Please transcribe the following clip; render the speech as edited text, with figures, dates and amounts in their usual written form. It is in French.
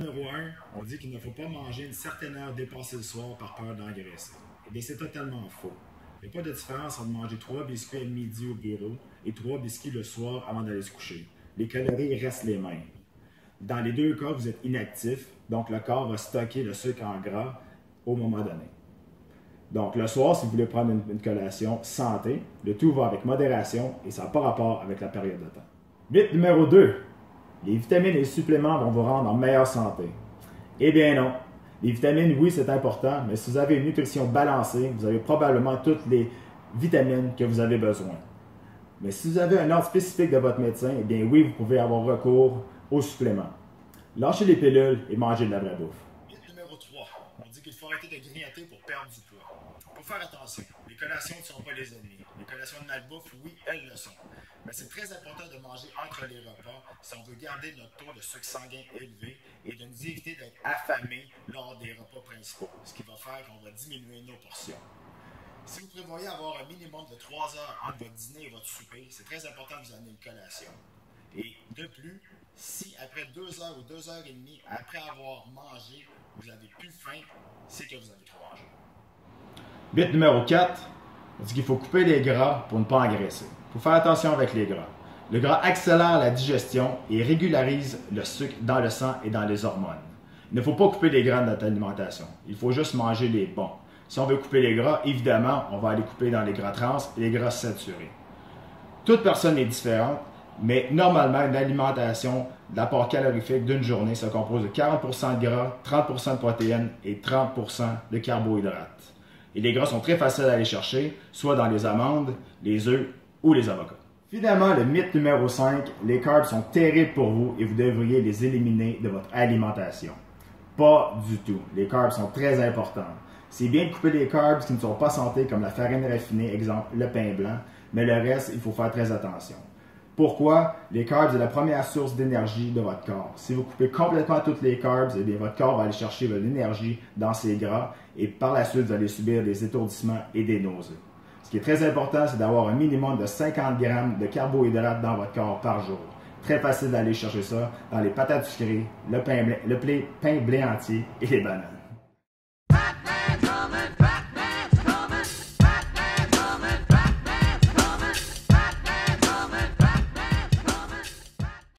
numéro 1, on dit qu'il ne faut pas manger une certaine heure dépassée le soir par peur d'engraisser. Eh bien, c'est totalement faux. Il n'y a pas de différence entre manger 3 biscuits à midi au bureau et 3 biscuits le soir avant d'aller se coucher. Les calories restent les mêmes. Dans les deux cas, vous êtes inactif, donc le corps va stocker le sucre en gras au moment donné. Donc, le soir, si vous voulez prendre une collation santé, le tout va avec modération et ça n'a pas rapport avec la période de temps. Mythe numéro 2. Les vitamines et les suppléments vont vous rendre en meilleure santé. Eh bien non. Les vitamines, oui, c'est important, mais si vous avez une nutrition balancée, vous avez probablement toutes les vitamines que vous avez besoin. Mais si vous avez un ordre spécifique de votre médecin, eh bien oui, vous pouvez avoir recours aux suppléments. Lâchez les pilules et mangez de la vraie bouffe. Mythe numéro 3. On dit qu'il faut arrêter de grignoter pour perdre du poids. Il faut faire attention. Les collations ne sont pas les ennemis. Les collations de malbouffe, oui, elles le sont. Mais c'est très important de manger entre les repas si on veut garder notre taux de sucre sanguin élevé et de nous éviter d'être affamés lors des repas principaux, ce qui va faire qu'on va diminuer nos portions. Si vous prévoyez avoir un minimum de 3 heures entre votre dîner et votre souper, c'est très important de vous amener une collation. Et de plus, si après 2 heures ou 2 heures et demie, après avoir mangé, vous n'avez plus faim, c'est que vous avez trop mangé. Mythe numéro 4, on dit qu'il faut couper les gras pour ne pas engraisser. Il faut faire attention avec les gras. Le gras accélère la digestion et régularise le sucre dans le sang et dans les hormones. Il ne faut pas couper les gras de notre alimentation. Il faut juste manger les bons. Si on veut couper les gras, évidemment, on va aller couper dans les gras trans et les gras saturés. Toute personne est différente, mais normalement, une alimentation, l'apport calorifique d'une journée se compose de 40% de gras, 30% de protéines et 30% de carbohydrates. Et les gras sont très faciles à aller chercher, soit dans les amandes, les œufs ou les avocats. Finalement, le mythe numéro 5, les carbs sont terribles pour vous et vous devriez les éliminer de votre alimentation. Pas du tout. Les carbs sont très importants. C'est bien de couper les carbs qui ne sont pas santé, comme la farine raffinée, exemple le pain blanc, mais le reste, il faut faire très attention. Pourquoi? Les carbs sont la première source d'énergie de votre corps. Si vous coupez complètement toutes les carbs, eh bien, votre corps va aller chercher de l'énergie dans ses gras et par la suite, vous allez subir des étourdissements et des nausées. Ce qui est très important, c'est d'avoir un minimum de 50 grammes de carbohydrates dans votre corps par jour. Très facile d'aller chercher ça dans les patates sucrées, le pain blé entier et les bananes.